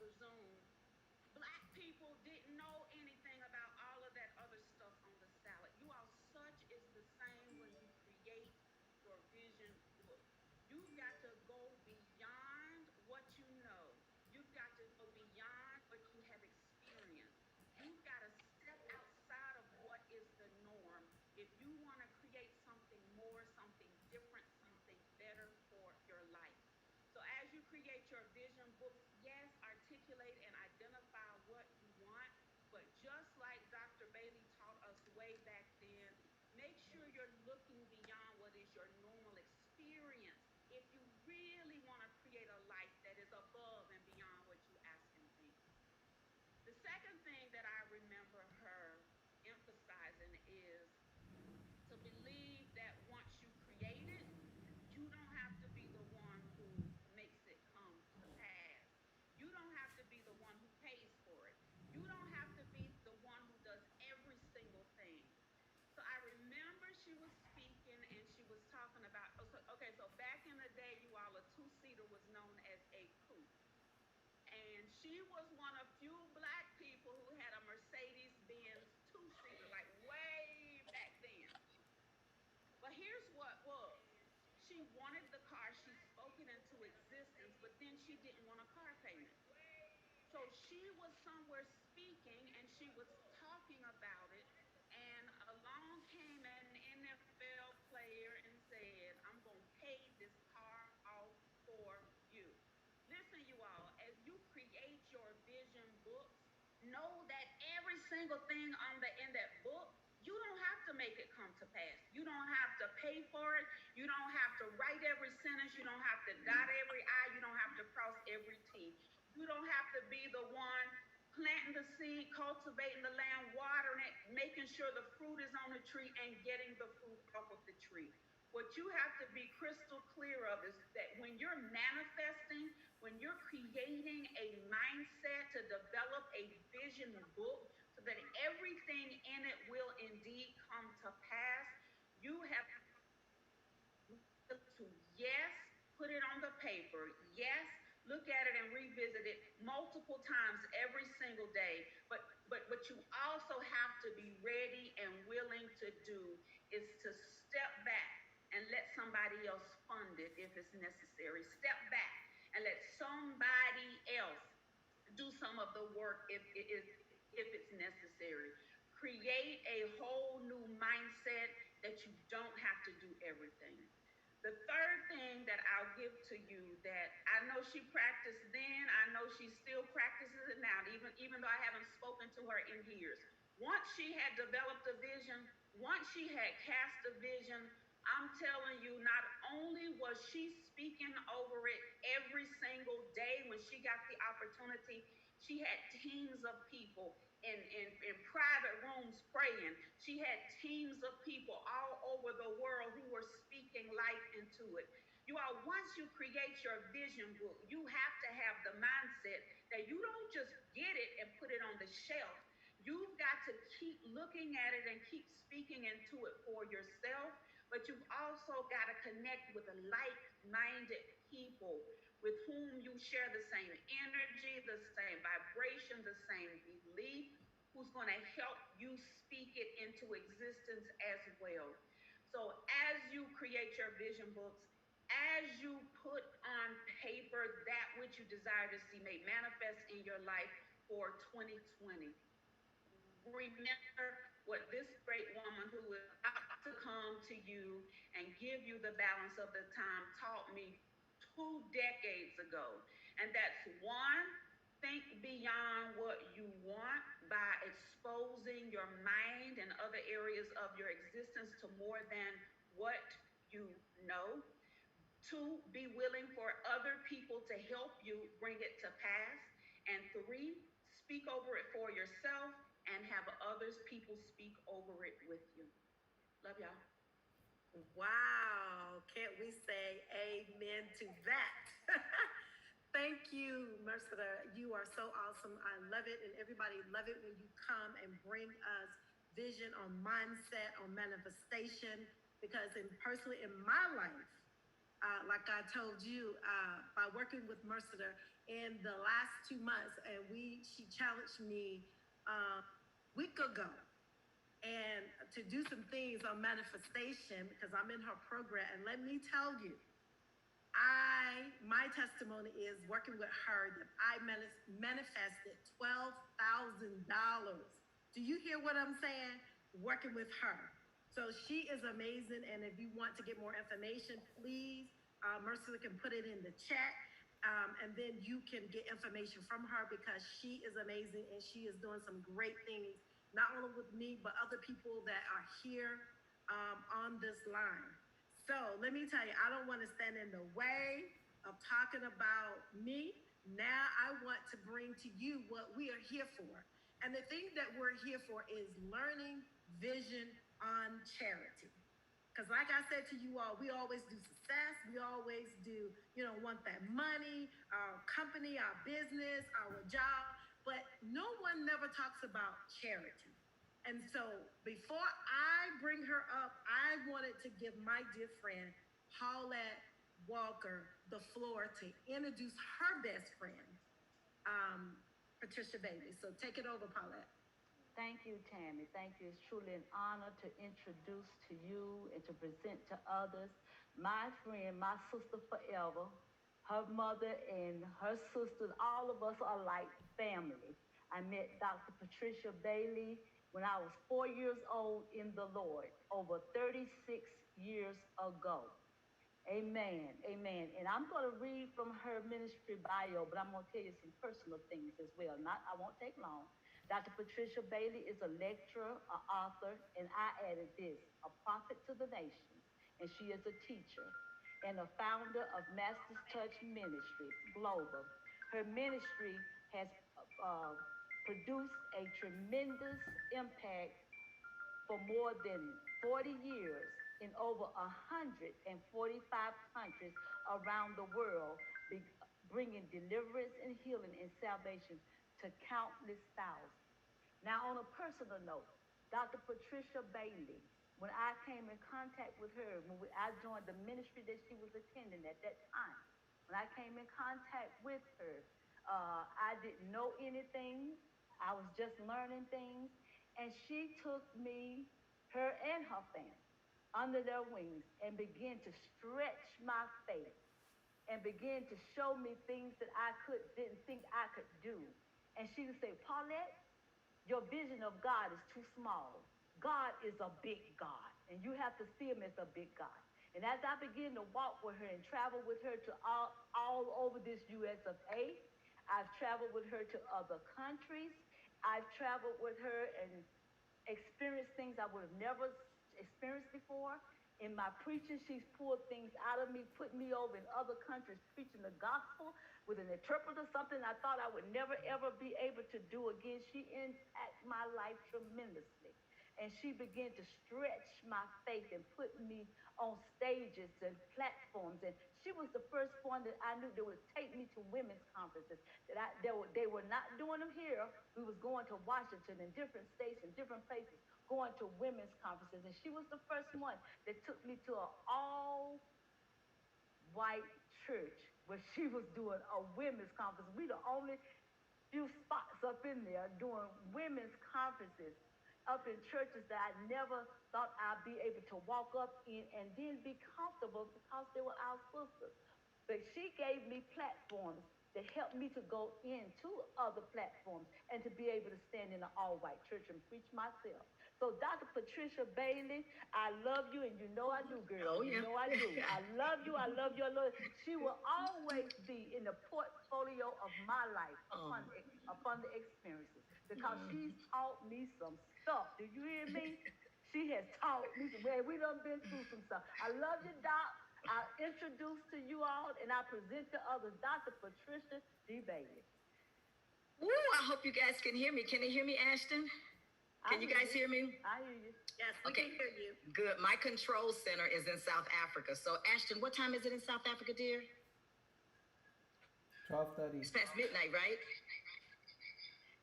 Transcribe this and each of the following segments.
the Zoom, Black people didn't know anything about all of that other stuff on the salad. You all, such is the same when you create your vision book. You've got to go beyond what you know. You've got to go beyond what you have experienced. You've got to step outside of what is the norm if you want to create something more, something different, something better for your life. So as you create your vision books, yes, articulate and identify what you want, but just like Dr. Bailey taught us way back then, make sure you're looking beyond what is your normal experience if you really want to create a life that is above and beyond what you ask and think. The second thing that I remember her emphasizing is to believe that once you create it, you don't have to be the one who makes it come to pass. You don't have to be the one who pays for it. You don't have to be the one who does every single thing. So I remember she was speaking and she was talking about, so back in the day, you all, a two-seater was known as a coupe. And she was one of few Black people who had a Mercedes-Benz two-seater, like way back then. But here's what was. She wanted the car, she spoke it into existence, but then she didn't want a car payment. So she was somewhere speaking and she was talking about it, and along came an NFL player and said, I'm going to pay this car off for you. Listen, you all, as you create your vision books, know that every single thing on the in that book, you don't have to make it come to pass. You don't have to pay for it. You don't have to write every sentence. You don't have to dot every I. You don't have to cross every T. You don't have to be the one planting the seed, cultivating the land, watering it, making sure the fruit is on the tree, and getting the fruit off of the tree. What you have to be crystal clear of is that when you're manifesting, when you're creating a mindset to develop a vision book so that everything in it will indeed come to pass, you have to, yes, put it on the paper. Yes, look at it and revisit it multiple times every single day. But what you also have to be ready and willing to do is to step back and let somebody else fund it if it's necessary. Step back and let somebody else do some of the work if it's necessary. Create a whole new mindset that you don't have to do everything. The third thing that I'll give to you that I know she practiced then, I know she still practices it now, even though I haven't spoken to her in years. Once she had developed a vision, once she had cast a vision, I'm telling you, not only was she speaking over it every single day when she got the opportunity, she had teams of people in private rooms praying. She had teams of people all over the world who were speaking life into it. You all, once you create your vision book, you have to have the mindset that you don't just get it and put it on the shelf. You've got to keep looking at it and keep speaking into it for yourself, but you've also got to connect with like-minded people with whom you share the same energy, the same vibration, the same belief, who's going to help you speak it into existence as well. So as you create your vision books, as you put on paper that which you desire to see made manifest in your life for 2020, remember what this great woman who is about to come to you and give you the balance of the time taught me 2 decades ago. And that's one, think beyond what you want by exposing your mind and other areas of your existence to more than what you know. Two, be willing for other people to help you bring it to pass. And three, speak over it for yourself and have others people speak over it with you. Love y'all. Wow, can't we say amen to that? Thank you, Mercer. You are so awesome. I love it, and everybody love it when you come and bring us vision on mindset, on manifestation. Because personally in my life, like I told you, by working with Mercer in the last 2 months, and she challenged me a week ago and to do some things on manifestation because I'm in her program. And let me tell you, my testimony is working with her that I manifested $12,000. Do you hear what I'm saying? Working with her. So she is amazing. And if you want to get more information, please, Mercer can put it in the chat. And then you can get information from her because she is amazing and she is doing some great things, not only with me, but other people that are here on this line. So let me tell you, I don't want to stand in the way of talking about me. Now I want to bring to you what we are here for. And the thing that we're here for is learning vision on charity. Because like I said to you all, we always do success. We always do, want that money, our company, our business, our job. But no one never talks about charity. And so before I bring her up, I wanted to give my dear friend, Paulette Walker, the floor to introduce her best friend, Patricia Bailey. So take it over, Paulette. Thank you, Tammy. Thank you. It's truly an honor to introduce to you and to present to others my friend, my sister forever, her mother and her sisters. All of us are like family. I met Dr. Patricia Bailey when I was 4 years old in the Lord, over 36 years ago. Amen. Amen. And I'm going to read from her ministry bio, but I'm going to tell you some personal things as well. I won't take long. Dr. Patricia Bailey is a lecturer, an author, and I added this, a prophet to the nations. And she is a teacher and a founder of Master's Touch Ministries Global. Her ministry has produced a tremendous impact for more than 40 years in over 145 countries around the world, bringing deliverance and healing and salvation to countless thousands. Now, on a personal note, Dr. Patricia Bailey, when I came in contact with her, I joined the ministry that she was attending at that time, when I came in contact with her, I didn't know anything. I was just learning things. And she took me, her and her family, under their wings and began to stretch my faith and began to show me things that didn't think I could do. And she would say, Paulette, your vision of God is too small. God is a big God, and you have to see him as a big God. And as I began to walk with her and travel with her to all over this US of A, I've traveled with her to other countries. I've traveled with her and experienced things I would have never experienced before. In my preaching, she's pulled things out of me, put me over in other countries preaching the gospel with an interpreter, something I thought I would never, ever be able to do again. She impacted my life tremendously. And she began to stretch my faith and put me on stages and platforms. And she was the first one that I knew that would take me to women's conferences. They were not doing them here. We was going to Washington and different states and different places, going to women's conferences. And she was the first one that took me to an all-white church where she was doing a women's conference. We the only few spots up in there doing women's conferences up in churches that I never thought I'd be able to walk up in and then be comfortable because they were our sisters. But she gave me platforms that helped me to go into other platforms and to be able to stand in an all-white church and preach myself. So Dr. Patricia Bailey, I love you, and you know I do, girl. Oh, yeah. You know I do. I love you. I love you. I love you. She will always be in the portfolio of my life upon the experiences because she's taught me some stuff. Do you hear me? She has taught me some. We done been through some stuff. I love you, Doc. I introduce to you all and I present to others Dr. Patricia D. Bailey. Woo, I hope you guys can hear me. Can they hear me, Ashton? Can you guys hear me? I hear you. Yes, we can hear you. Good. My control center is in South Africa. So, Ashton, what time is it in South Africa, dear? 12:30. It's past midnight, right?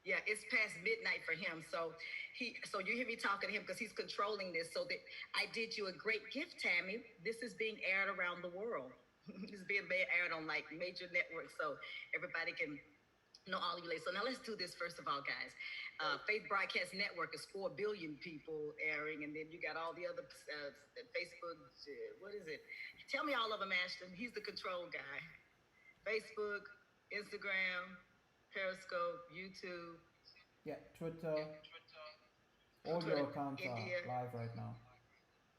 Yeah, it's past midnight for him. So you hear me talking to him because he's controlling this. So that I did you a great gift, Tammy. This is being aired around the world. It's being aired on like major networks, so everybody can know all of you ladies. So now let's do this first of all, guys. Faith Broadcast Network is 4 billion people airing, and then you got all the other Facebook. What is it? Tell me all of them, Ashton. He's the control guy. Facebook, Instagram, Periscope, YouTube, Yeah, Twitter. All Twitter, your accounts are India, live right now.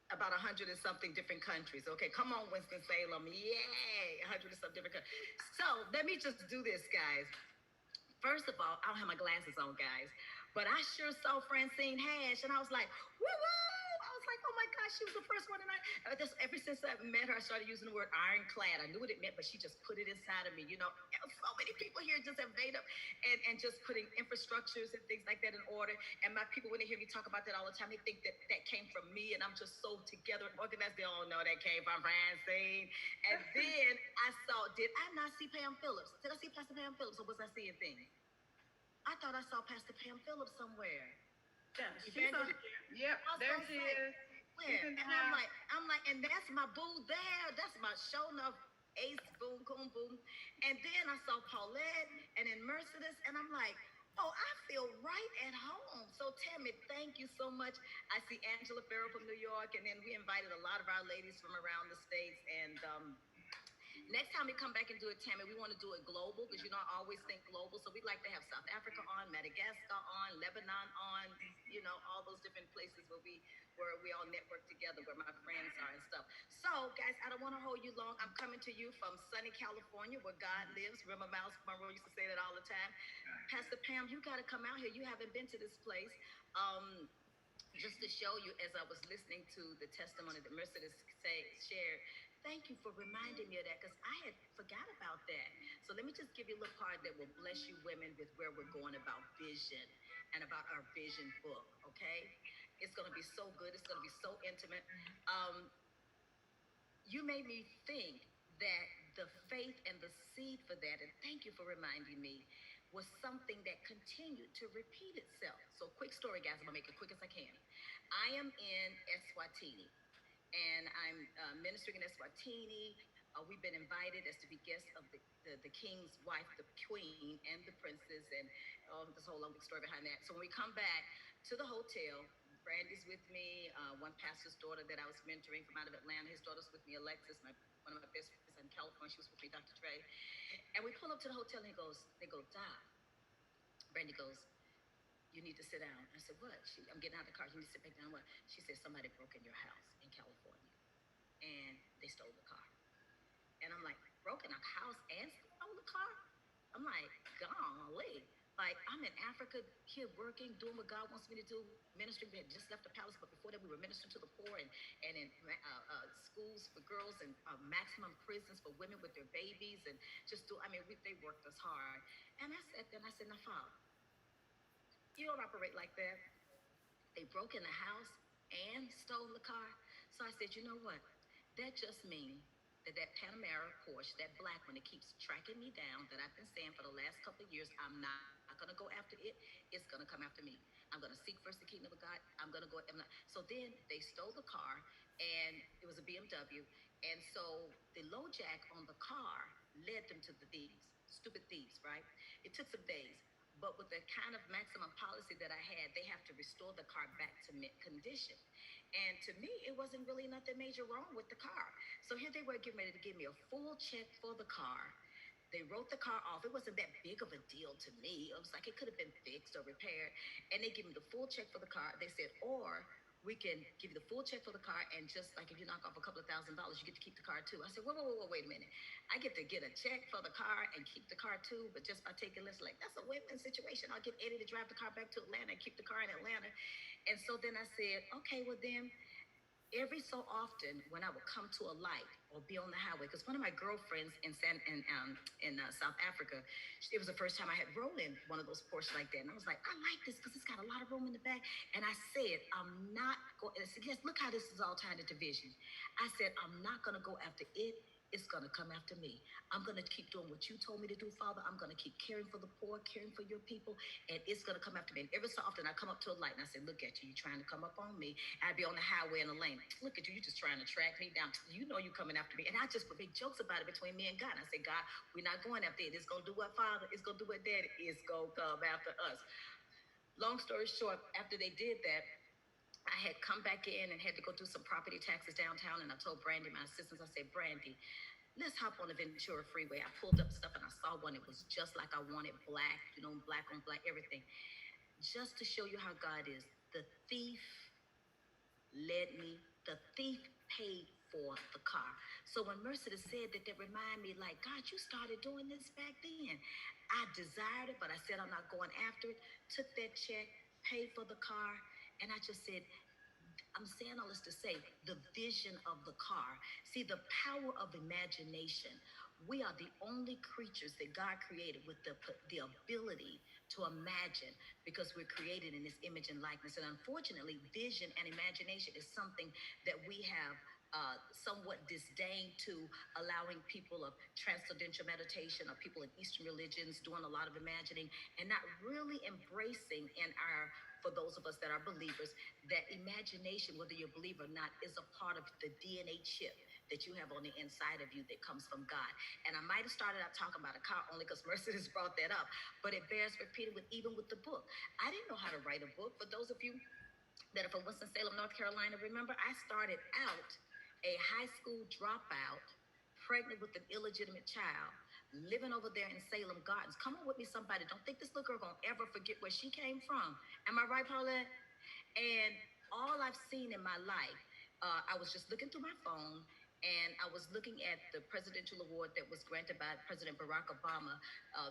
about 100 and something different countries. Okay, come on, Winston-Salem. Yay! 100 and some different countries. So let me just do this, guys. First of all, I don't have my glasses on, guys, but I sure saw Francine Hash, and I was like, woo woo! I was like, oh my gosh, she was the first one, and just ever since I met her, I started using the word ironclad. I knew what it meant, but she just put it inside of me. You know, so many people here just have made up and just putting infrastructures and things like that in order. And my people, when they hear me talk about that all the time, they think that that came from me, and I'm just so together and organized. They all know that came from Francine. And then I saw, did I not see Pam Phillips? Did I see Pastor Pam Phillips, or was I seeing things? I thought I saw Pastor Pam Phillips somewhere. Yeah, she's on. Yep, there she is. She's in the And house. I'm like, and that's my boo there. That's my show enough ace boom, boom, boom. And then I saw Paulette and then Mercedes, and I'm like, oh, I feel right at home. So Tammy, thank you so much. I see Angela Farrell from New York, and then we invited a lot of our ladies from around the states. And next time we come back and do it, Tammy, we want to do it global because you know I always think global. So we'd like to have South Africa on, Madagascar on, Lebanon on, you know, all those different places where we all network together, where my friends are and stuff. So, guys, I don't want to hold you long. I'm coming to you from sunny California, where God lives. Remember, Miles Monroe used to say that all the time. Pastor Pam, you got to come out here. You haven't been to this place. Just to show you, as I was listening to the testimony that Mercedes shared, thank you for reminding me of that because I had forgot about that. So let me just give you a little part that will bless you women with where we're going about vision and about our vision book, okay? It's going to be so good. It's going to be so intimate. Um, you made me think that the faith and the seed for that, and thank you for reminding me, was something that continued to repeat itself. So, quick story, guys. I'm gonna make it quick as I can. I am in Eswatini, and I'm ministering in Eswatini. We've been invited as to be guests of the king's wife, the queen, and the princess, and this whole long big story behind that. So when we come back to the hotel, Brandy's with me, one pastor's daughter that I was mentoring from out of Atlanta. His daughter's with me, Alexis, one of my best friends in California. She was with me, Dr. Trey. And we pull up to the hotel, and they go, Doc. Brandy goes, you need to sit down. I said, what? I'm getting out of the car. You need to sit back down. What? She said, somebody broke in your house in California, and they stole the car. And I'm like, broke in a house and stole the car? I'm like, golly. Like, I'm in Africa here working, doing what God wants me to do, ministering. We had just left the palace, but before that, we were ministering to the poor and in schools for girls and maximum prisons for women with their babies. And just do, I mean, they worked us hard. And I sat there and I said, now, Father, you don't operate like that. They broke in the house and stole the car. So I said, you know what? That just means that Panamera Porsche, that black one that keeps tracking me down, that I've been saying for the last couple of years, I'm not going to go after it. It's going to come after me. I'm going to seek first the kingdom of God. I'm going to go. So then they stole the car, and it was a BMW. And so the low jack on the car led them to the thieves, stupid thieves, right? It took some days. But with the kind of maximum policy that I had, they have to restore the car back to mint condition. And to me, it wasn't really nothing major wrong with the car. So here they were getting ready to give me a full check for the car. They wrote the car off. It wasn't that big of a deal to me. It was like it could have been fixed or repaired. And they give me the full check for the car. They said, or we can give you the full check for the car, and just like if you knock off a couple of $1,000s, you get to keep the car too. I said, wait a minute. I get to get a check for the car and keep the car too, but just by taking this, like, that's a win-win situation. I'll get Eddie to drive the car back to Atlanta and keep the car in Atlanta. And so then I said, okay, well then every so often when I would come to a light or be on the highway, because one of my girlfriends in South Africa, it was the first time I had rolled in one of those Porsches like that, and I was like, I like this because it's got a lot of room in the back. And I said, I'm not going. I said, yes, look how this is all tied into vision. I said, I'm not going to go after it. it's going to come after me. I'm going to keep doing what you told me to do, Father. I'm going to keep caring for the poor, caring for your people, and it's going to come after me. And every so often, I come up to a light and I say, look at you. You're trying to come up on me. I'd be on the highway in the lane. Look at you. You're just trying to track me down. You know you're coming after me. And I just would make jokes about it between me and God. And I say, God, we're not going after it. It's going to do what, Father? It's going to do what, Daddy? It's going to come after us. Long story short, after they did that, I had come back in and had to go do some property taxes downtown. And I told Brandy, my assistant, I said, Brandy, let's hop on the Ventura Freeway. I pulled up stuff and I saw one. It was just like I wanted, black, black on black, everything. Just to show you how God is. The thief led me. The thief paid for the car. So when Mercedes said that, that reminded me, like, God, you started doing this back then. I desired it, but I said I'm not going after it. Took that check, paid for the car, and I just said, I'm saying all this to say the vision of the car. See, the power of imagination. We are the only creatures that God created with the ability to imagine because we're created in his image and likeness. And unfortunately, vision and imagination is something that we have somewhat disdain to, allowing people of transcendental meditation or people in Eastern religions doing a lot of imagining and not really embracing in our, for those of us that are believers, that imagination, whether you believe or not, is a part of the DNA chip that you have on the inside of you that comes from God. And I might have started out talking about a car only because Mercedes brought that up, but it bears repeating with even with the book. I didn't know how to write a book. For those of you that are from Winston-Salem, North Carolina, remember I started out a high school dropout, pregnant with an illegitimate child, living over there in Salem Gardens. Come on with me, somebody. Don't think this little girl gonna ever forget where she came from. Am I right, Paulette? And all I've seen in my life, I was just looking through my phone and I was looking at the presidential award that was granted by President Barack Obama,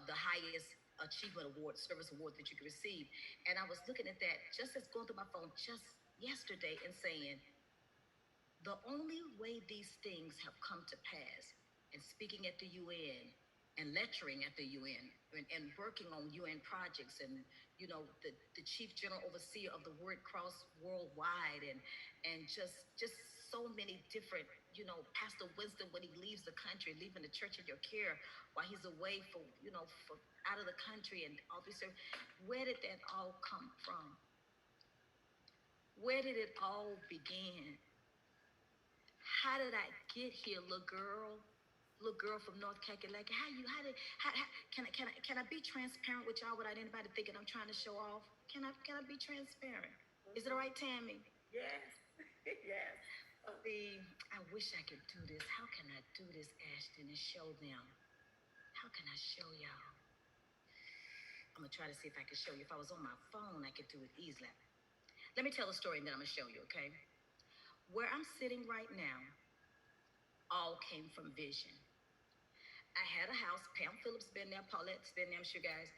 the highest achievement award, service award that you could receive. And I was looking at that just as going through my phone just yesterday and saying, the only way these things have come to pass, and speaking at the UN and lecturing at the UN and working on UN projects and the chief general overseer of the Red Cross worldwide and just so many different Pastor Wisdom when he leaves the country, leaving the church in your care while he's away for out of the country and all these things. Where did that all come from? Where did it all begin? How did I get here, little girl? Little girl from North Kakalaki. Can I be transparent with y'all without anybody thinking I'm trying to show off? Can I be transparent? Is it all right, Tammy? Yes. Yes. See, I wish I could do this. How can I do this, Ashton, and show them? How can I show y'all? I'm gonna try to see if I can show you. If I was on my phone, I could do it easily. Let me tell a story and then I'm gonna show you, okay? Where I'm sitting right now all came from vision. I had a house. Pam Phillips been there. Paulette's been there. I'm sure, guys.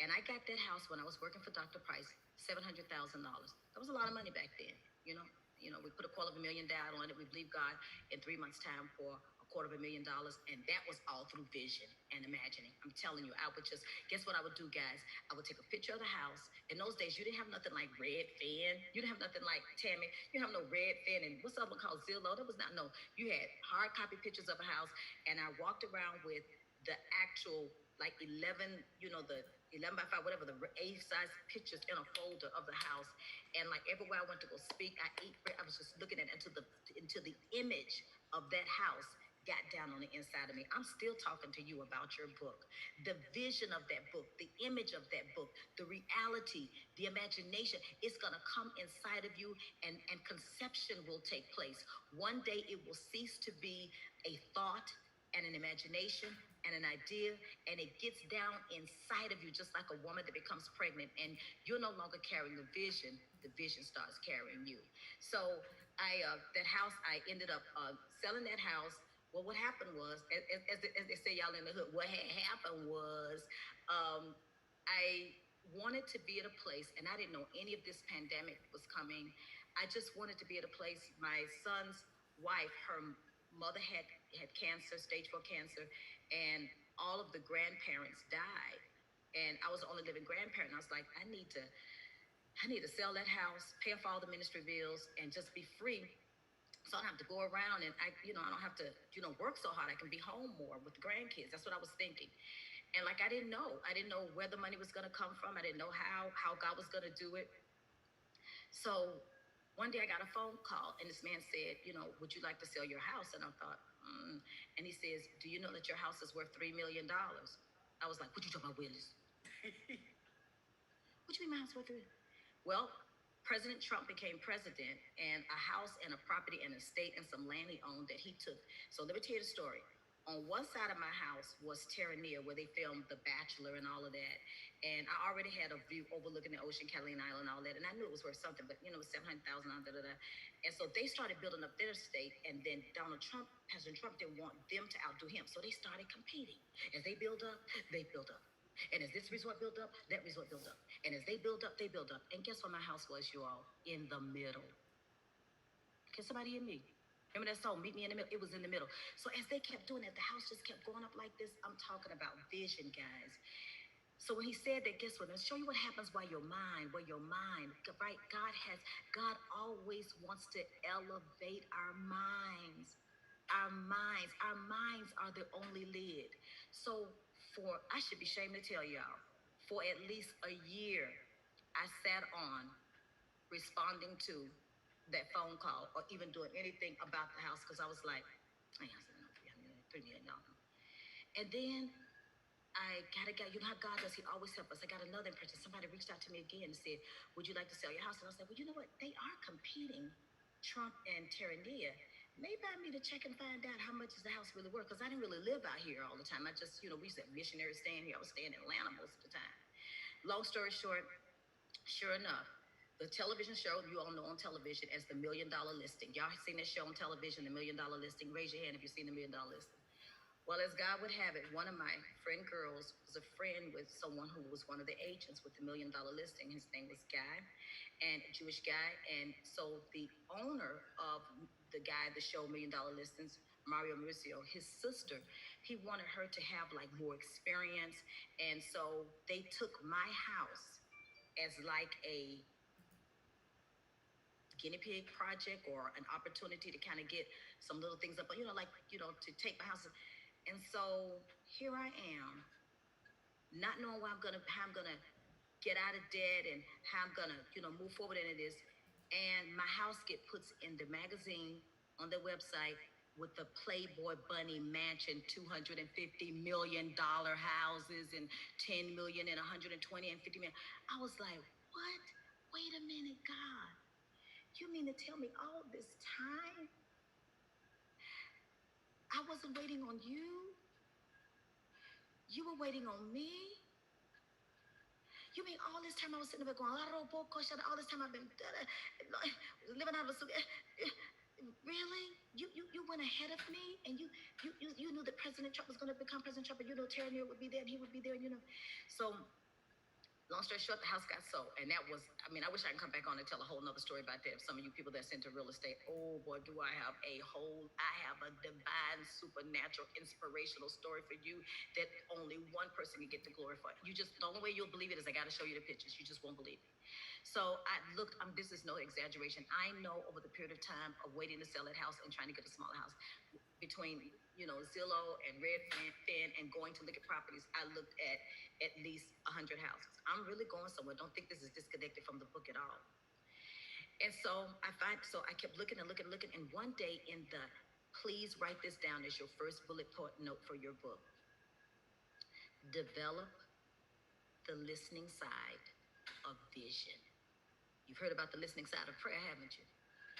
And I got that house when I was working for Dr. Price, $700,000. That was a lot of money back then. We put $250,000 down on it. We believed God in 3 months' time for $250,000, and that was all through vision and imagining. I'm telling you, I would just guess what I would do, guys. I would take a picture of the house. In those days, you didn't have nothing like Redfin. You didn't have nothing like Tammy. You didn't have no Redfin and what's the other one called Zillow. That was not no. You had hard copy pictures of a house, and I walked around with the actual like 11, the 11 by 5, whatever, the A size pictures in a folder of the house. And like everywhere I went to go speak, I was just looking at into the image of that house got down on the inside of me. I'm still talking to you about your book. The vision of that book, the image of that book, the reality, the imagination, it's going to come inside of you and conception will take place. One day it will cease to be a thought and an imagination and an idea, and it gets down inside of you just like a woman that becomes pregnant and you're no longer carrying the vision starts carrying you. So that house, I ended up selling that house. Well, what happened was, as they say, y'all in the hood, what had happened was I wanted to be at a place, and I didn't know any of this pandemic was coming. I just wanted to be at a place. My son's wife, her mother had cancer, stage 4 cancer, and all of the grandparents died. And I was the only living grandparent. And I was like, I need to sell that house, pay off all the ministry bills, and just be free So I don't have to go around and I don't have to, work so hard. I can be home more with the grandkids. That's what I was thinking. And like I didn't know. I didn't know where the money was gonna come from. I didn't know how God was gonna do it. So one day I got a phone call and this man said, would you like to sell your house? And I thought, and he says, do you know that your house is worth $3 million? I was like, what you talking about, Willis? What you mean my house worth $3 million? Well, President Trump became president, and a house and a property and a estate and some land he owned that he took. So let me tell you the story. On one side of my house was Terranea, where they filmed The Bachelor and all of that. And I already had a view overlooking the ocean, Catalina Island, and all that. And I knew it was worth something, but it was 700,000. Da, da, da. And so they started building up their estate. And then President Trump didn't want them to outdo him. So they started competing. As they build up, they build up. And as this resort built up, that resort built up. And as they build up, they build up. And guess what my house was, you all? In the middle. Can somebody hear me? Remember that song, Meet Me in the Middle? It was in the middle. So as they kept doing that, the house just kept going up like this. I'm talking about vision, guys. So when he said that, guess what? Let's show you what happens where your mind, right? God always wants to elevate our minds. Our minds are the only lid. So I should be ashamed to tell y'all, for at least a year, I sat on responding to that phone call or even doing anything about the house because I was like, I ain't no $3 million. And then I gotta get, you know how God does, He always help us. I got another impression. Somebody reached out to me again and said, would you like to sell your house? And I said, well, you know what? They are competing, Trump and Terranea. Maybe I need to check and find out how much is the house really worth because I didn't really live out here all the time. I just, we used to have missionaries staying here. I was staying in Atlanta most of the time. Long story short, sure enough, the television show you all know on television as the $1 Million Listing. Y'all seen that show on television, the $1 Million Listing? Raise your hand if you've seen the $1 Million Listing. Well, as God would have it, one of my friend girls was a friend with someone who was one of the agents with the $1 Million Listing. His name was Guy, and a Jewish guy. And so the owner of the guy, the show $1 Million Listings, Mario Mauricio, his sister, he wanted her to have like more experience. And so they took my house as like a guinea pig project or an opportunity to kind of get some little things up, to take my house. And so here I am, not knowing how I'm gonna get out of debt and how I'm gonna, move forward into this. And my house get puts in the magazine on their website with the Playboy Bunny Mansion, $250 million houses and 10 million and 120 and 50 million. I was like, what? Wait a minute, God. You mean to tell me all this time I wasn't waiting on you? You were waiting on me? You mean all this time I was sitting there going, all this time I've been living out of a suit. Really? You went ahead of me, and you knew that President Trump was going to become President Trump, and Terry Neal would be there, and he would be there, So long story short, the house got sold. And that was, I wish I could come back on and tell a whole nother story about that. If some of you people that's into real estate, oh boy, do I have a divine, supernatural, inspirational story for you that only one person can get the glory for. The only way you'll believe it is I got to show you the pictures. You just won't believe it. So I looked, this is no exaggeration. I know over the period of time of waiting to sell that house and trying to get a smaller house, between Zillow and Redfin and going to look at properties, I looked at least 100 houses. I'm really going somewhere. Don't think this is disconnected from the book at all. And so I kept looking and looking and looking. And one day please write this down as your first bullet point note for your book. Develop the listening side of vision. You've heard about the listening side of prayer, haven't you?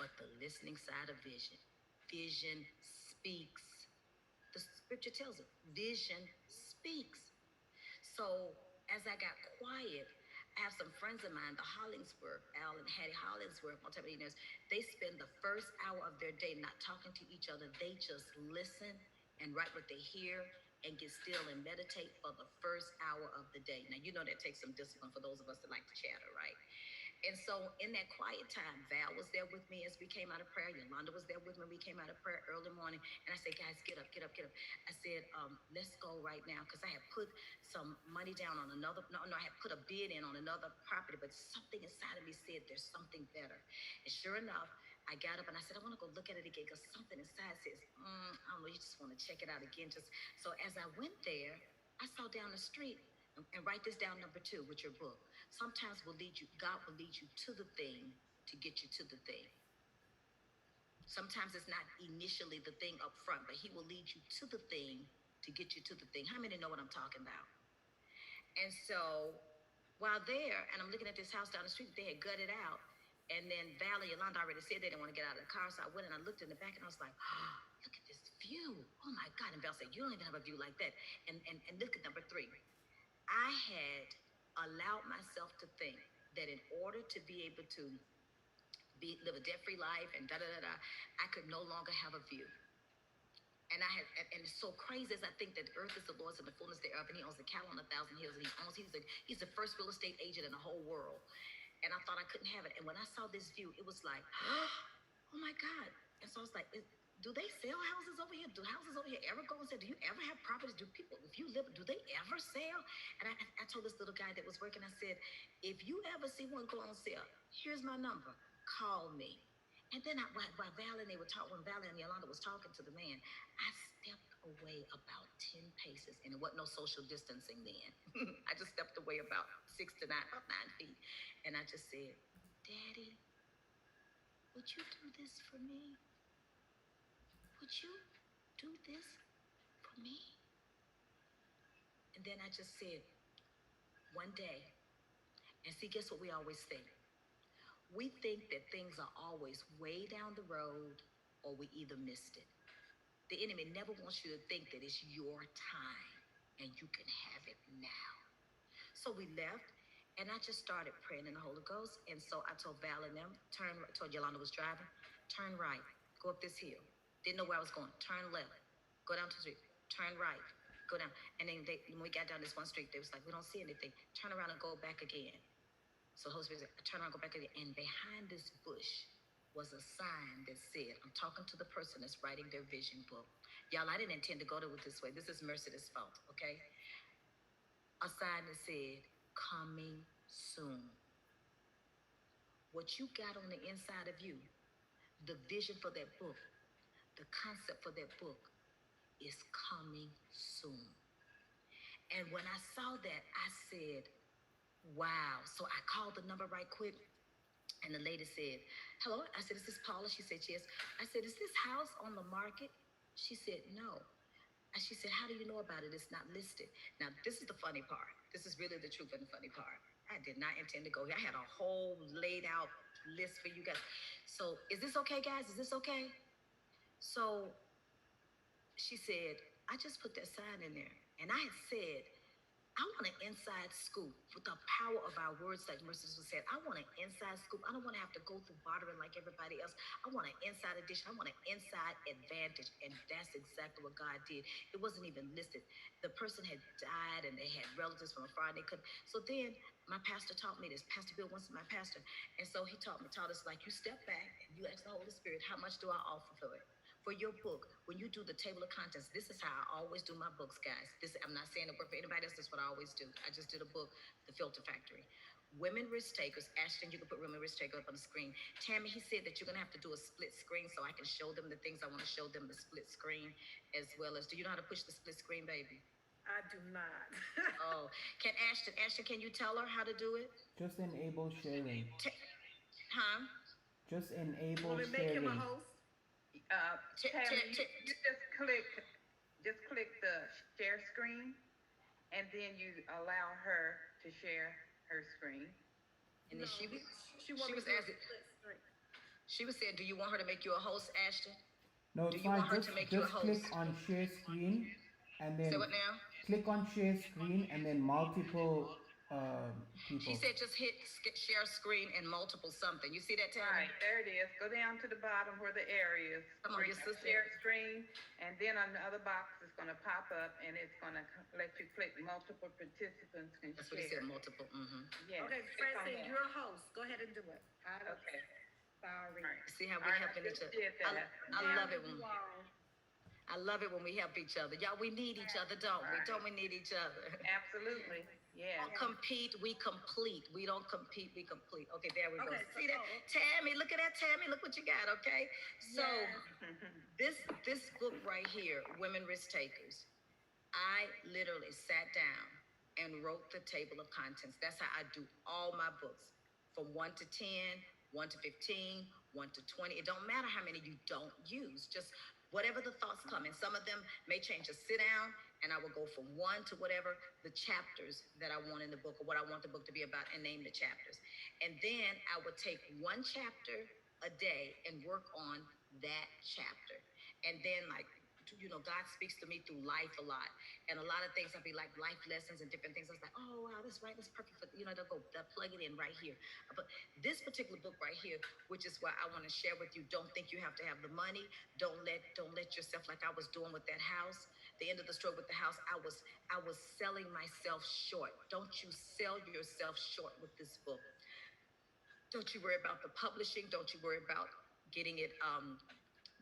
But the listening side of vision. Vision speaks. The scripture tells it. Vision speaks. So as I got quiet, I have some friends of mine, the Hollingsworth, Al and Hattie Hollingsworth, multimillionaires. They spend the first hour of their day not talking to each other. They just listen and write what they hear and get still and meditate for the first hour of the day. Now, that takes some discipline for those of us that like to chatter, right? And so in that quiet time, Val was there with me as we came out of prayer. Yolanda was there with me when we came out of prayer early morning. And I said, guys, get up, get up, get up. I said, let's go right now. Because I had put some money down on I had put a bid in on another property. But something inside of me said there's something better. And sure enough, I got up and I said, I want to go look at it again because something inside says, I don't know, you just want to check it out again. Just so as I went there, I saw down the street and write this down number 2 with your book. Sometimes God will lead you to the thing to get you to the thing. Sometimes it's not initially the thing up front, but he will lead you to the thing to get you to the thing. How many know what I'm talking about? And so while there, and I'm looking at this house down the street that they had gutted out, and then Val and Yolanda already said they didn't want to get out of the car, so I went and I looked in the back and I was like, oh, look at this view. Oh my God. And Val said, you don't even have a view like that. And look at number 3. I had allowed myself to think that in order to be able to live a debt-free life and da-da-da-da, I could no longer have a view. And I had, and it's so crazy as I think that the earth is the Lord's and the fullness thereof, and he owns the cattle on 1,000 hills, and he's the first real estate agent in the whole world. And I thought I couldn't have it. And when I saw this view, it was like, oh my God. And so I was like, do they sell houses over here? Do houses over here ever go and sell? Do you ever have properties? Do people, if you live, do they ever sell? And I told this little guy that was working, I said, if you ever see one go on sale, here's my number. Call me. And then while Val and when Val and Yolanda was talking to the man, I stepped away about 10 paces, and it wasn't no social distancing then. I just stepped away about about 9 feet. And I just said, Daddy, would you do this for me? Would you do this for me? And then I just said, one day, and see, guess what we always think? We think that things are always way down the road or we either missed it. The enemy never wants you to think that it's your time and you can have it now. So we left and I just started praying in the Holy Ghost. And so I told Val and them, told Yolanda was driving, turn right, go up this hill. Didn't know where I was going. Turn left, go down to the street, turn right, go down. And then when we got down this one street, they was like, we don't see anything. Turn around and go back again. So the Holy Spirit said, turn around, go back again. And behind this bush was a sign that said, I'm talking to the person that's writing their vision book. Y'all, I didn't intend to go to it this way. This is Mercedes' fault, okay? A sign that said, coming soon. What you got on the inside of you, the vision for that book, the concept for that book is coming soon. And when I saw that, I said, wow. So I called the number right quick. And the lady said, hello. I said, is this Paula? She said, yes. I said, is this house on the market? She said, no. And she said, how do you know about it? It's not listed. Now, this is the funny part. This is really the truth and the funny part. I did not intend to go here. I had a whole laid out list for you guys. So is this okay, guys? Is this okay? So she said, I just put that sign in there. And I had said, I want an inside scoop with the power of our words, like Mercedes was saying. I want an inside scoop. I don't want to have to go through bartering like everybody else. I want an inside edition. I want an inside advantage. And that's exactly what God did. It wasn't even listed. The person had died and they had relatives from afar and they couldn't. So then my pastor taught me this. Pastor Bill once my pastor. And so he taught us like, you step back and you ask the Holy Spirit, how much do I offer for it? For your book, when you do the table of contents, this is how I always do my books, guys. I'm not saying it work for anybody else. That's what I always do. I just did a book, The Filter Factory. Women risk takers. Ashton, you can put women risk taker up on the screen. Tammy, he said that you're gonna have to do a split screen so I can show them the things I want to show them. The split screen, as well as. Do you know how to push the split screen, baby? I do not. Oh, can Ashton? Ashton, can you tell her how to do it? Just enable sharing. Huh? Just enable Want me to make him a sharing. host? Tammy, you just click the share screen, and then you allow her to share her screen. And then No, she was was asking. She was saying, "Do you want her to make you a host, Ashton? No, Do it's you fine. want her to make you a Just host?" click on share screen and Say then what now? click on share screen and then multiple She people. said just hit share screen and multiple something. You see that, Tammy? Right, there it is. Go down to the bottom where the arrow is. Come on, your sister. Share screen, and then another box is going to pop up, and it's going to let you click multiple participants can That's share. what he said, multiple. Mm-hmm. Yeah. Okay, Francine, you're a host. Go ahead and do it. Okay. Sorry. All right. See how we All right, helping I each just other. did that. I love it when Wow. I love it when we help each other. Y'all, we need each other, don't we? Don't we need each other? Absolutely. Yeah. Compete, we complete. We don't compete, we complete. Okay, there we go. See that? Tammy, look at that, Tammy. Look what you got, okay? So this book right here, Women Risk Takers, I literally sat down and wrote the table of contents. That's how I do all my books from 1 to 10, 1 to 15, 1 to 20. It don't matter how many you don't use, just whatever the thoughts come. And some of them may change. Just sit down and I will go from 1 to whatever the chapters that I want in the book or what I want the book to be about and name the chapters. And then I would take one chapter a day and work on that chapter. And then, like, God speaks to me through life a lot. And a lot of things I'll be like life lessons and different things. I was like, oh wow, that's right, that's perfect for they'll plug it in right here. But this particular book right here, which is what I want to share with you, don't think you have to have the money. Don't let yourself, like I was doing with that house. The end of the story with the house, I was selling myself short. Don't you sell yourself short with this book. Don't you worry about the publishing. Don't you worry about getting it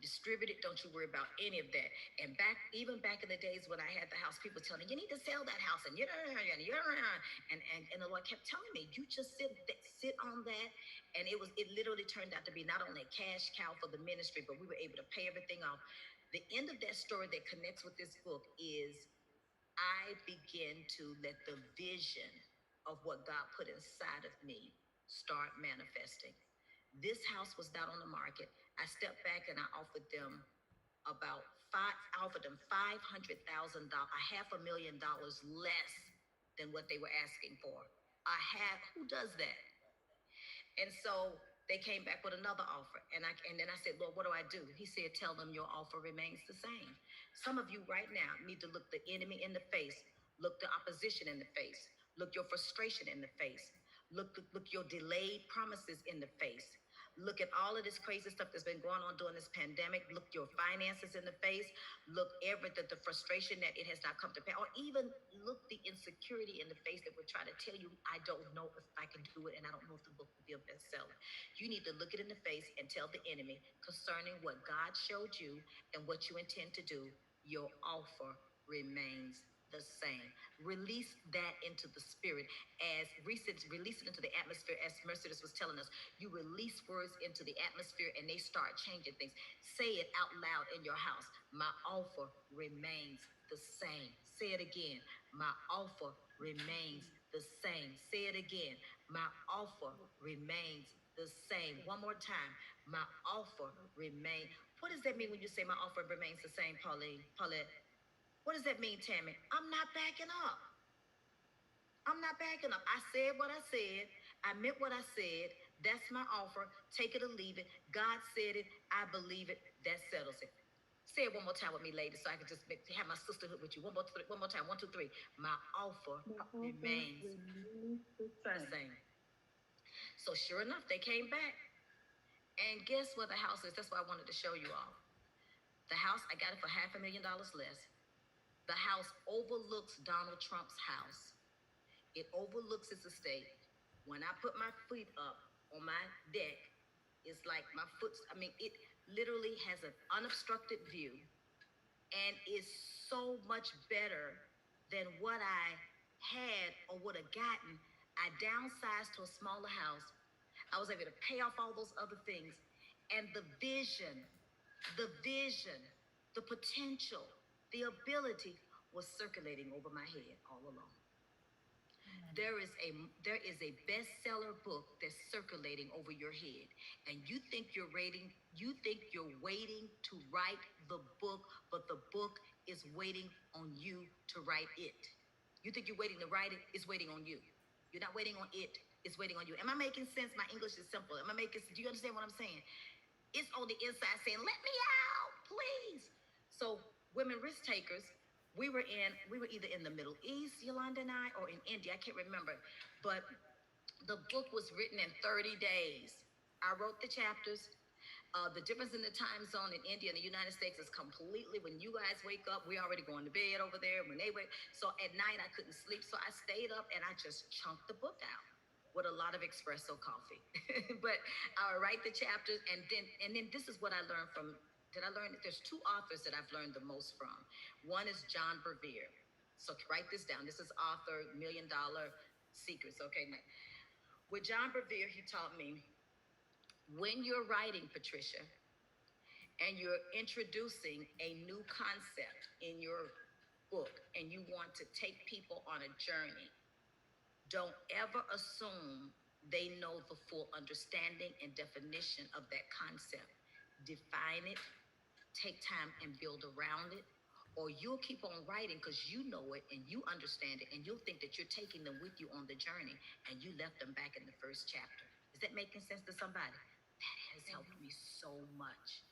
distributed. Don't you worry about any of that. And even back in the days when I had the house, people telling me, you need to sell that house, and and the Lord kept telling me, you just sit on that. And it literally turned out to be not only a cash cow for the ministry, but we were able to pay everything off. The end of that story that connects with this book is I begin to let the vision of what God put inside of me start manifesting. This house was not on the market. I stepped back and I offered them about I offered them $500,000, a $500,000 less than what they were asking for. Who does that? And so they came back with another offer. And then I said, Lord, what do I do? He said, tell them your offer remains the same. Some of you right now need to look the enemy in the face, look the opposition in the face, look your frustration in the face, look your delayed promises in the face. Look at all of this crazy stuff that's been going on during this pandemic. Look your finances in the face. Look the frustration that it has not come to pass. Or even look the insecurity in the face that would try to tell you, I don't know if I can do it and I don't know if the book will be a bestseller. You need to look it in the face and tell the enemy concerning what God showed you and what you intend to do, your offer remains the same. Release that into the spirit as release it into the atmosphere, as Mercedes was telling us. You release words into the atmosphere and they start changing things. Say it out loud in your house. My offer remains the same. Say it again. My offer remains the same. Say it again. My offer remains the same. One more time. My offer remains. What does that mean when you say my offer remains the same, Paulette? What does that mean, Tammy? I'm not backing up. I'm not backing up. I said what I said. I meant what I said. That's my offer. Take it or leave it. God said it. I believe it. That settles it. Say it one more time with me, ladies, so I can just have my sisterhood with you. One more time. 1, 2, 3. My offer remains the same. So sure enough, they came back. And guess what the house is? That's what I wanted to show you all. The house, I got it for $500,000 less. The house overlooks Donald Trump's house. It overlooks his estate. When I put my feet up on my deck, it's like my foot, it literally has an unobstructed view and is so much better than what I had or would have gotten. I downsized to a smaller house. I was able to pay off all those other things. And the vision, the potential, the ability was circulating over my head all along. There is a bestseller book that's circulating over your head, and you think you're waiting to write the book, but the book is waiting on you to write it. You think you're waiting to write it, it's waiting on you. You're not waiting on it, it's waiting on you. Am I making sense? My English is simple. Do you understand what I'm saying? It's on the inside saying, let me out, please. So women risk takers, we were either in the Middle East, Yolanda and I, or in India. I can't remember. But the book was written in 30 days. I wrote the chapters. The difference in the time zone in India and the United States is completely, when you guys wake up, we're already going to bed over there. When they wake, so at night I couldn't sleep. So I stayed up and I just chunked the book out with a lot of espresso coffee. But I would write the chapters, and then this is what I learned from. Did I learn that there's two authors that I've learned the most from? One is John Bevere. So write this down. This is author $1,000,000 Secrets. Okay. Now, with John Bevere, he taught me when you're writing, Patricia, and you're introducing a new concept in your book and you want to take people on a journey, don't ever assume they know the full understanding and definition of that concept. Define it, take time and build around it, or you'll keep on writing because you know it and you understand it, and you'll think that you're taking them with you on the journey and you left them back in the first chapter. Is that making sense to somebody? That has helped me so much.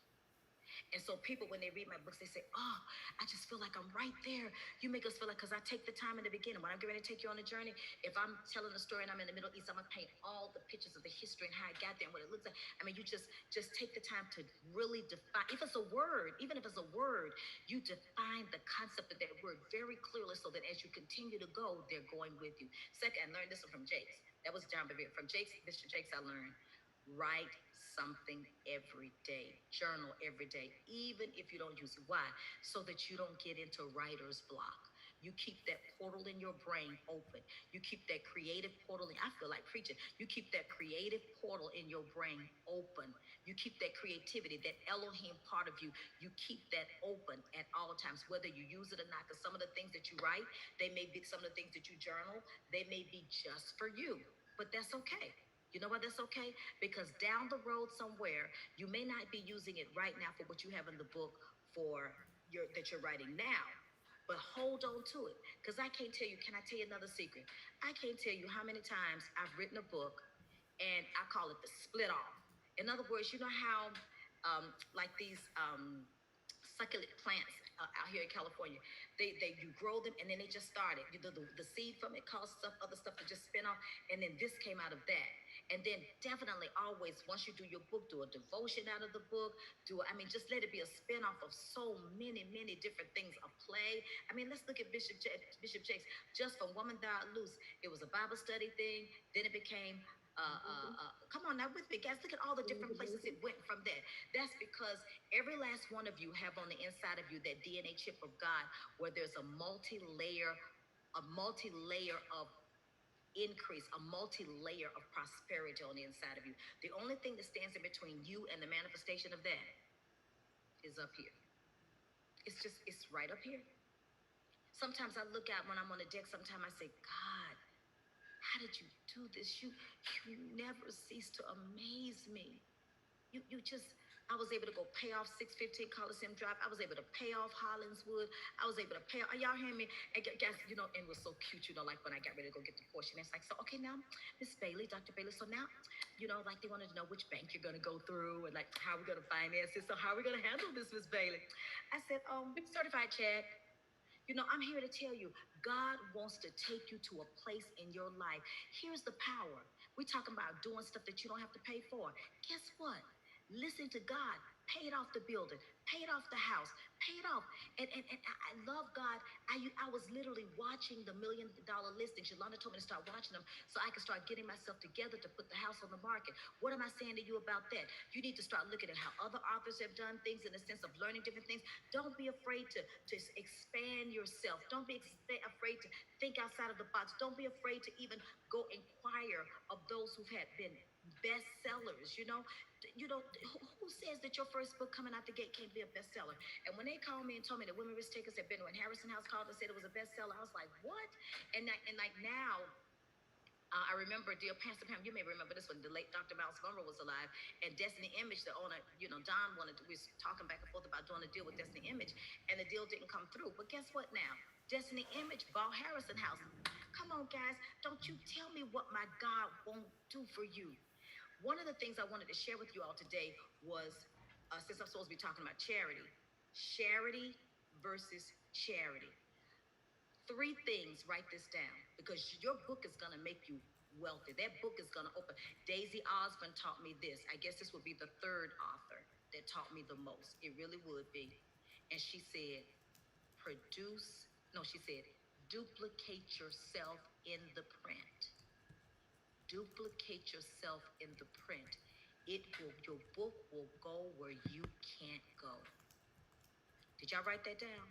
And so people, when they read my books, they say, "Oh, I just feel like I'm right there." You make us feel like, because I take the time in the beginning. When I'm getting ready to take you on a journey, if I'm telling a story and I'm in the Middle East, I'm gonna paint all the pictures of the history and how I got there and what it looks like. I mean, you just take the time to really define. If it's a word, even if it's a word, you define the concept of that word very clearly, so that as you continue to go, they're going with you. Second, I learned this one from Jakes. That was John Bevere. From Jakes, Mr. Jakes, I learned write something every day, journal every day, even if you don't use it. Why? So that you don't get into writer's block. You keep that portal in your brain open. You keep that creative portal in, I feel like preaching. You keep that creative portal in your brain open. You keep that creativity, that Elohim part of you. You keep that open at all times, whether you use it or not. Because some of the things that you write, they may be, some of the things that you journal, they may be just for you. But that's okay. You know why that's okay? Because down the road somewhere, you may not be using it right now for what you have in the book for your that you're writing now. But hold on to it. Because I can't tell you, can I tell you another secret? I can't tell you how many times I've written a book and I call it the split off. In other words, you know how like these succulent plants out here in California. They you grow them and then they just started. You know, the seed from it caused stuff, other stuff to just spin off, and then this came out of that. And then definitely always, once you do your book, do a devotion out of the book. I mean, just let it be a spin-off of so many different things. A play. I mean, let's look at Bishop Jakes. Just from Woman Thou Art Loose, it was a Bible study thing. Then it became come on now with me, guys. Look at all the different places it went from that. That's because every last one of you have on the inside of you that DNA chip of God, where there's a multi-layer of increase, a multi-layer of prosperity on the inside of you. The only thing that stands in between you and the manifestation of that is up here. It's right up here. Sometimes I look out when I'm on the deck, sometimes I say, God, how did you do this? You never cease to amaze me. You just, I was able to go pay off 615 Coliseum Drive. I was able to pay off Hollingswood. I was able to pay off, are y'all hearing me? And guys, and it was so cute, like when I got ready to go get the portion. It's like, so, okay, now, Miss Bailey, Dr. Bailey, so now, like they wanted to know which bank you're going to go through and like how we're going to finance it. So how are we going to handle this, Miss Bailey? I said, certified check. I'm here to tell you, God wants to take you to a place in your life. Here's the power. We're talking about doing stuff that you don't have to pay for. Guess what? Listen to God. Paid off the building, paid off the house, paid off. And I love God. I was literally watching the $1,000,000 listings. Yolanda told me to start watching them so I could start getting myself together to put the house on the market. What am I saying to you about that? You need to start looking at how other authors have done things in the sense of learning different things. Don't be afraid to expand yourself. Don't be afraid to think outside of the box. Don't be afraid to even go inquire of those who've had been bestsellers. Who says that your first book coming out the gate can't be a bestseller? And when they called me and told me that Women Risk Takers had been, when Harrison House called and said it was a bestseller, I was like, what? And like now, I remember, dear Pastor Pam, you may remember this one. The late Dr. Miles Monroe was alive, and Destiny Image, the owner, Don we was talking back and forth about doing a deal with Destiny Image, and the deal didn't come through. But guess what now? Destiny Image bought Harrison House. Come on, guys. Don't you tell me what my God won't do for you. One of the things I wanted to share with you all today was, since I'm supposed to be talking about charity versus charity. Three things, write this down, because your book is going to make you wealthy. That book is going to open. Daisy Osborne taught me this. I guess this would be the third author that taught me the most. It really would be. And she said, she said, duplicate yourself in the print. Duplicate yourself in the print. Your book will go where you can't go. Did y'all write that down?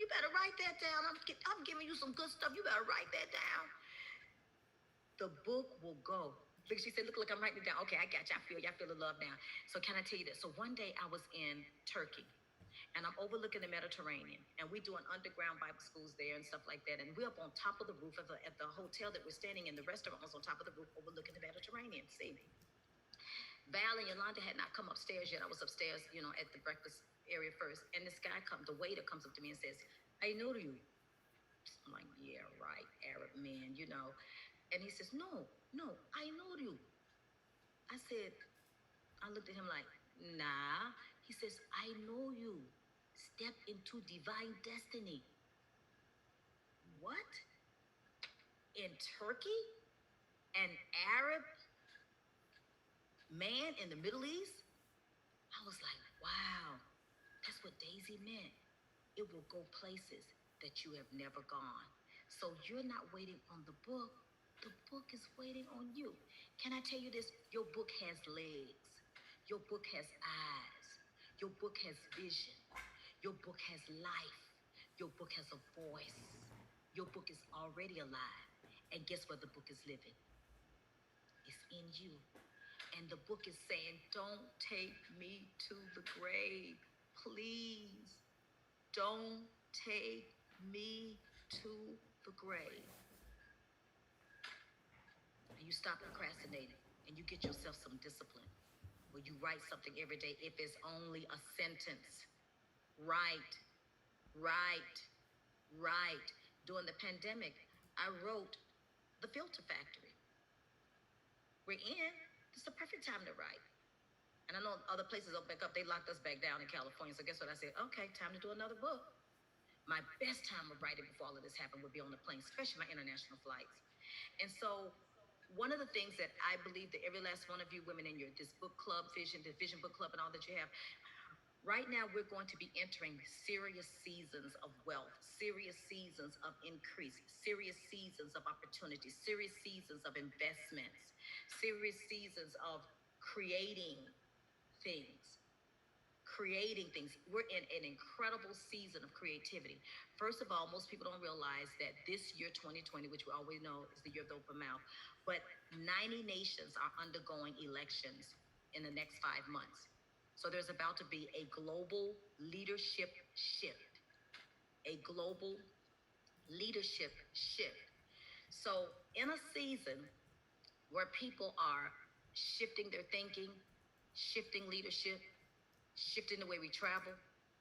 You better write that down. I'm giving you some good stuff. You better write that down. The book will go. Look, she said, look, I'm writing it down. Okay, I got you. I feel the love now. So can I tell you this? So one day I was in Turkey and I'm overlooking the Mediterranean and we doing underground Bible schools there and stuff like that. And we're up on top of the roof at the hotel that we're staying in. The restaurant was on top of the roof overlooking the Mediterranean. See, Val and Yolanda had not come upstairs yet. I was upstairs, at the breakfast area first. And this guy comes, the waiter comes up to me and says, I know you. I'm like, yeah, right, Arab man. And he says, no, no, I know you. I said, I looked at him like, nah. He says, I know you. Step into divine destiny. What? In Turkey? An Arab man in the Middle East? I was like, wow, that's what Daisy meant. It will go places that you have never gone. So you're not waiting on the book. The book is waiting on you. Can I tell you this? Your book has legs. Your book has eyes. Your book has vision. Your book has life. Your book has a voice. Your book is already alive. And guess where the book is living? It's in you. And the book is saying, don't take me to the grave. Please don't take me to the grave. And you stop procrastinating and you get yourself some discipline where you write something every day, if it's only a sentence. Write, write, write. During the pandemic, I wrote The Filter Factory. We're in. It's the perfect time to write. And I know other places open back up. They locked us back down in California. So guess what I said? Okay, time to do another book. My best time of writing before all of this happened would be on the plane, especially my international flights. And so one of the things that I believe that every last one of you women in your this book club vision, the vision book club and all that you have, right now we're going to be entering serious seasons of wealth, serious seasons of increase, serious seasons of opportunity, serious seasons of investments, serious seasons of creating things. Creating things. We're in an incredible season of creativity. First of all, most people don't realize that this year, 2020, which we always know is the year of the open mouth, but 90 nations are undergoing elections in the next 5 months. So there's about to be a global leadership shift, a global leadership shift. So in a season where people are shifting their thinking, shifting leadership, shifting the way we travel,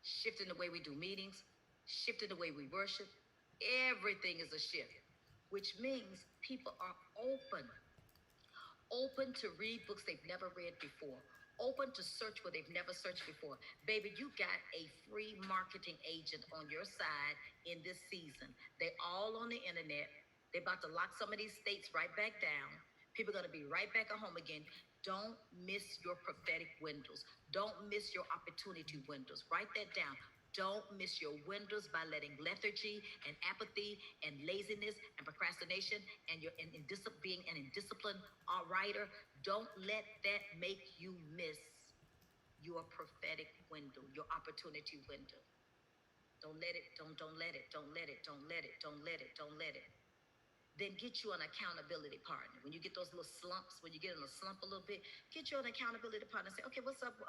shifting the way we do meetings, shifting the way we worship. Everything is a shift, which means people are open to read books they've never read before, open to search where they've never searched before. Baby, you got a free marketing agent on your side in this season. They all on the internet. They're about to lock some of these states right back down. People are going to be right back at home again. Don't miss your prophetic windows. Don't miss your opportunity windows. Write that down. Don't miss your windows by letting lethargy and apathy and laziness and procrastination and being an indisciplined writer. Don't let that make you miss your prophetic window, your opportunity window. Don't let it. Don't let it. Don't let it. Don't let it. Don't let it. Don't let it. Then get you an accountability partner. When you get those little slumps, when you get in a slump a little bit, get you an accountability partner. Say, okay, what's up?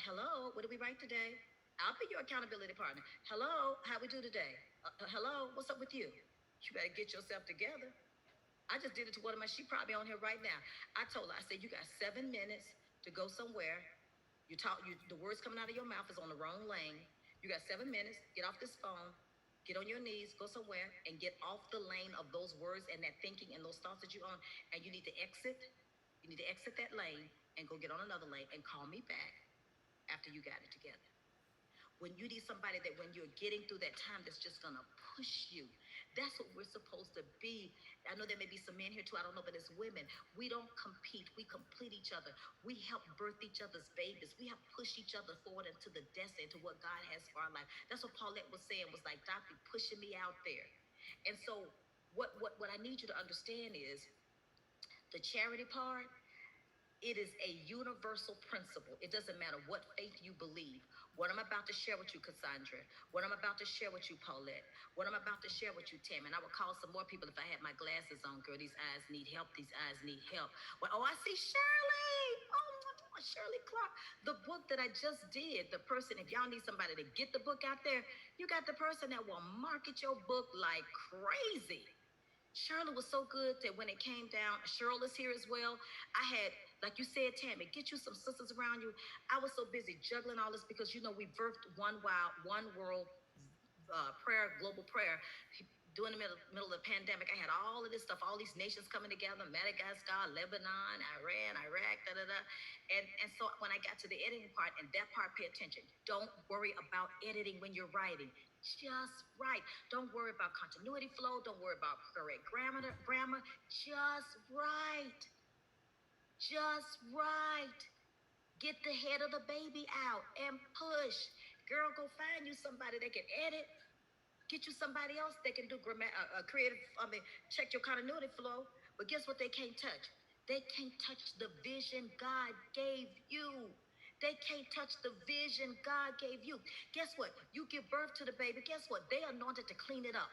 Hello, what did we write today? I'll be your accountability partner. Hello, how we do today? Hello, what's up with you? You better get yourself together. I just did it to one of my, she probably on here right now. I told her, I said, you got 7 minutes to go somewhere. The words coming out of your mouth is on the wrong lane. You got 7 minutes, get off this phone, get on your knees, go somewhere and get off the lane of those words and that thinking and those thoughts that you're on. And you need to exit. You need to exit that lane and go get on another lane and call me back after you got it together. When you need somebody that when you're getting through that time that's just gonna push you. That's what we're supposed to be. I know there may be some men here too, I don't know, but it's women. We don't compete, we complete each other. We help birth each other's babies. We help push each other forward into the destiny, into what God has for our life. That's what Paulette was saying, was like, Doctor, pushing me out there. And so what I need you to understand is the charity part, it is a universal principle. It doesn't matter what faith you believe. What I'm about to share with you, Cassandra. What I'm about to share with you, Paulette. What I'm about to share with you, Tam. And I would call some more people if I had my glasses on. Girl, these eyes need help. These eyes need help. Well, oh, I see Shirley. Oh, Shirley Clark. The book that I just did. The person, if y'all need somebody to get the book out there, you got the person that will market your book like crazy. Shirley was so good that when it came down, Cheryl is here as well. I had, like you said, Tammy, get you some sisters around you. I was so busy juggling all this because we birthed one world prayer, global prayer. During the middle of the pandemic, I had all of this stuff, all these nations coming together: Madagascar, Lebanon, Iran, Iraq, da da da. And so when I got to the editing part, and that part, pay attention. Don't worry about editing when you're writing. Just write. Don't worry about continuity flow. Don't worry about correct grammar. Just write. Just write. Get the head of the baby out and push. Girl, go find you somebody that can edit. Get you somebody else that can do creative. Check your continuity flow. But guess what? They can't touch. They can't touch the vision God gave you. They can't touch the vision God gave you. Guess what? You give birth to the baby. Guess what? They are anointed to clean it up.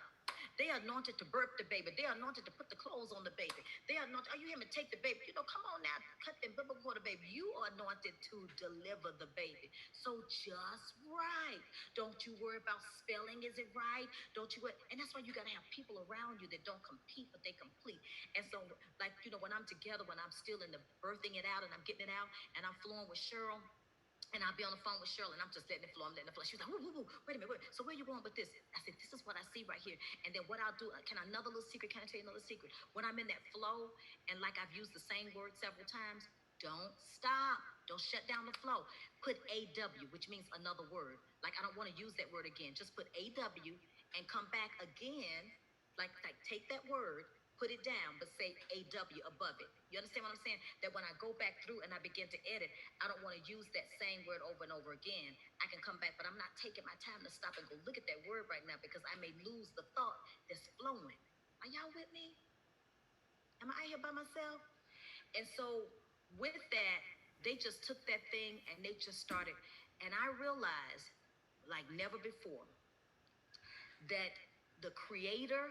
They are anointed to birth the baby. They are anointed to put the clothes on the baby. They are anointed. Are you hear me? Take the baby. Come on now. Cut them before the baby. You are anointed to deliver the baby. So just right. Don't you worry about spelling. Is it right? Don't you worry. And that's why you got to have people around you that don't compete, but they complete. And so, like, when I'm together, when I'm still in the birthing it out and I'm getting it out and I'm flowing with Cheryl, and I'll be on the phone with Shirley, and I'm just letting it flow. I'm letting it flow. She was like, woo, wait a minute, wait. So where you going with this? I said, this is what I see right here. And then what I'll do, another little secret? Can I tell you another secret? When I'm in that flow, and like I've used the same word several times, don't stop. Don't shut down the flow. Put AW, which means another word. Like, I don't want to use that word again. Just put AW and come back again. Like take that word, put it down, but say AW above it. You understand what I'm saying? That when I go back through and I begin to edit, I don't want to use that same word over and over again. I can come back, but I'm not taking my time to stop and go look at that word right now because I may lose the thought that's flowing. Are y'all with me? Am I out here by myself? And so with that, they just took that thing and they just started. And I realized, like never before, that the creator,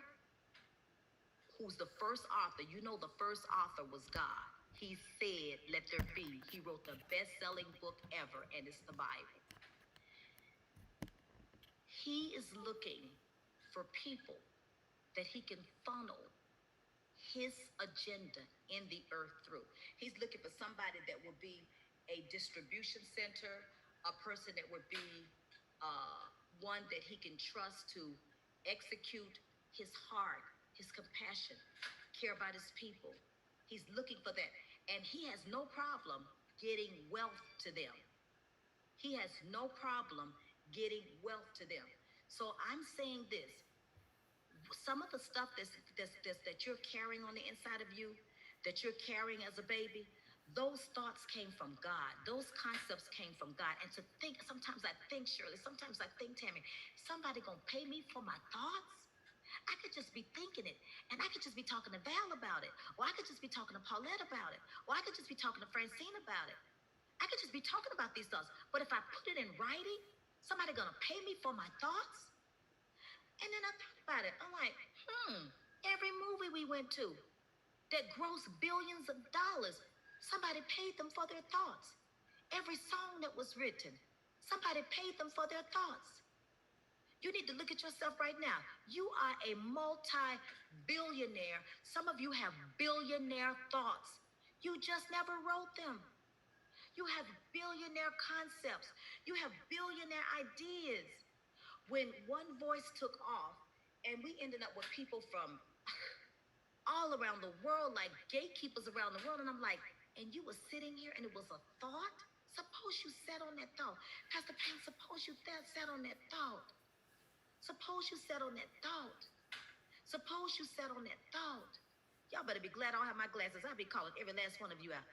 who's the first author, the first author was God. He said, let there be. He wrote the best-selling book ever, and it's the Bible. He is looking for people that he can funnel his agenda in the earth through. He's looking for somebody that will be a distribution center, a person that would be one that he can trust to execute his heart, his compassion, care about his people. He's looking for that. And he has no problem getting wealth to them. He has no problem getting wealth to them. So I'm saying this: some of the stuff that you're carrying on the inside of you, that you're carrying as a baby, those thoughts came from God. Those concepts came from God. And to think, sometimes I think, Shirley, sometimes I think, Tammy, somebody gonna pay me for my thoughts? I could just be thinking it, and I could just be talking to Val about it, or I could just be talking to Paulette about it, or I could just be talking to Francine about it. I could just be talking about these thoughts. But if I put it in writing, somebody gonna pay me for my thoughts? And then I thought about it. I'm like, every movie we went to that grossed billions of dollars, somebody paid them for their thoughts. Every song that was written, somebody paid them for their thoughts. You need to look at yourself right now. You are a multi-billionaire. Some of you have billionaire thoughts. You just never wrote them. You have billionaire concepts. You have billionaire ideas. When one voice took off, and we ended up with people from all around the world, like gatekeepers around the world, and I'm like, and you were sitting here and it was a thought? Suppose you sat on that thought. Pastor Pam, suppose you sat on that thought. Suppose you sat on that thought. Suppose you sat on that thought. Y'all better be glad I don't have my glasses. I'll be calling every last one of you out.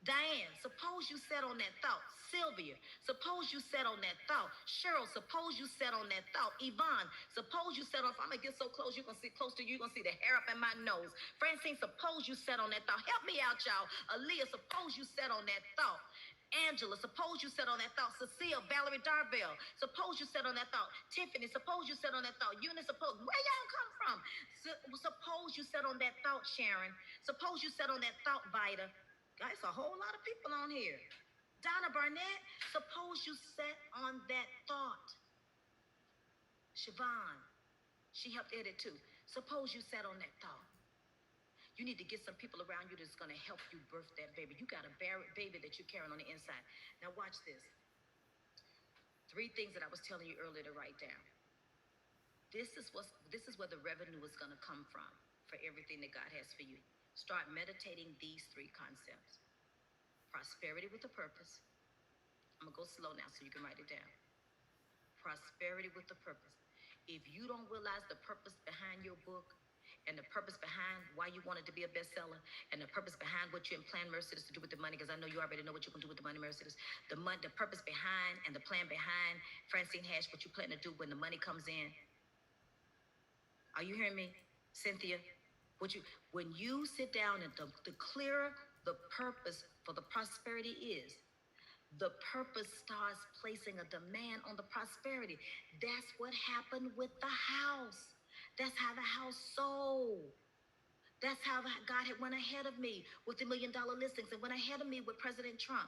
Diane, suppose you sat on that thought. Sylvia, suppose you sat on that thought. Cheryl, suppose you sat on that thought. Yvonne, suppose you sat on. If I'm gonna get so close, you're gonna see close to you, you're gonna see the hair up in my nose. Francine, suppose you sat on that thought. Help me out, y'all. Aaliyah, suppose you sat on that thought. Angela, suppose you sat on that thought. Cecile, Valerie Darville, suppose you sat on that thought. Tiffany, suppose you sat on that thought. Eunice, suppose, where y'all come from? Suppose you sat on that thought, Sharon. Suppose you sat on that thought, Vida. Guys, a whole lot of people on here. Donna Barnett, suppose you sat on that thought. Siobhan, she helped edit too. Suppose you sat on that thought. You need to get some people around you that's going to help you birth that baby. You got a baby that you're carrying on the inside. Now watch this. 3 things that I was telling you earlier to write down. This is where the revenue is going to come from for everything that God has for you. Start meditating these 3 concepts. Prosperity with a purpose. I'm going to go slow now so you can write it down. Prosperity with a purpose. If you don't realize the purpose behind your book, and the purpose behind why you wanted to be a bestseller, and the purpose behind what you and plan Mercedes to do with the money, because I know you already know what you can do with the money, Mercedes. The purpose behind and the plan behind Francine Hash, what you plan to do when the money comes in. Are you hearing me, Cynthia? When you sit down and the clearer the purpose for the prosperity is, the purpose starts placing a demand on the prosperity. That's what happened with the house. That's how the house sold. That's how God had went ahead of me with the $1 million listings and went ahead of me with President Trump.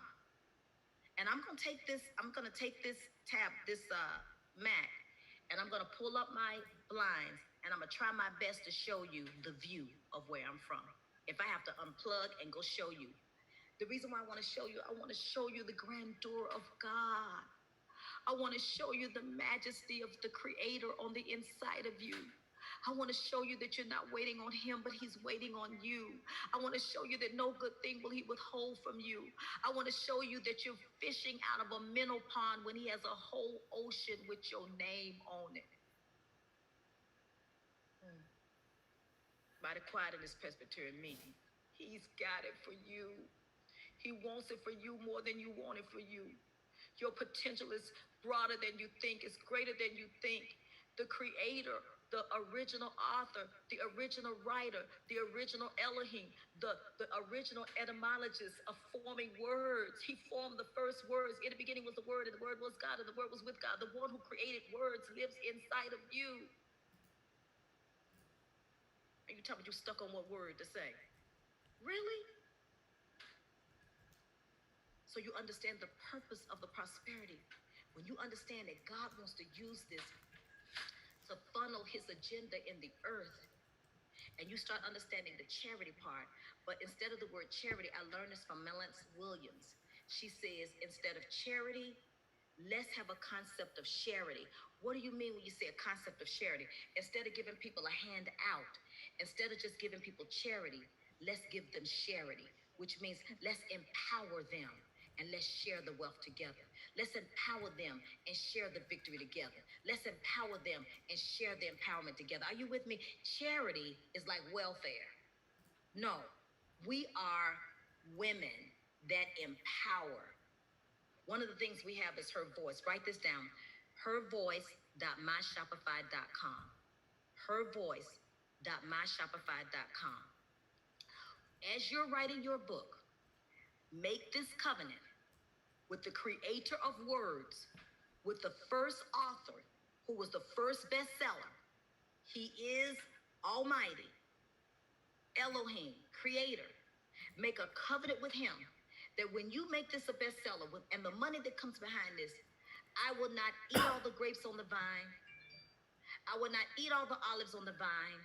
And I'm going to take this Mac, and I'm going to pull up my blinds, and I'm going to try my best to show you the view of where I'm from. If I have to unplug and go show you. The reason why I want to show you the grandeur of God. I want to show you the majesty of the Creator on the inside of you. I want to show you that you're not waiting on Him, but He's waiting on you. I want to show you that no good thing will He withhold from you. I want to show you that you're fishing out of a minnow pond when He has a whole ocean with your name on it. By the quiet in this Presbyterian meeting, He's got it for you. He wants it for you more than you want it for you. Your potential is broader than you think. It's greater than you think. The Creator, the original author, the original writer, the original Elohim, the original etymologist of forming words. He formed the first words. In the beginning was the Word, and the Word was God, and the Word was with God. The one who created words lives inside of you. And you tell me you stuck on what word to say. Really? So you understand the purpose of the prosperity. When you understand that God wants to use this to funnel His agenda in the earth, and you start understanding the charity part. But instead of the word charity, I learned this from Melance Williams. She says, instead of charity, let's have a concept of charity. What do you mean when you say a concept of charity? Instead of giving people a hand out, instead of just giving people charity, let's give them charity, which means let's empower them. And let's share the wealth together. Let's empower them and share the victory together. Let's empower them and share the empowerment together. Are you with me? Charity is like welfare. No, we are women that empower. One of the things we have is Her Voice. Write this down. hervoice.myshopify.com. hervoice.myshopify.com. As you're writing your book, make this covenant with the Creator of words, with the first author who was the first bestseller. He is Almighty, Elohim, Creator. Make a covenant with Him that when you make this a bestseller, and the money that comes behind this, I will not eat all the grapes on the vine. I will not eat all the olives on the vine.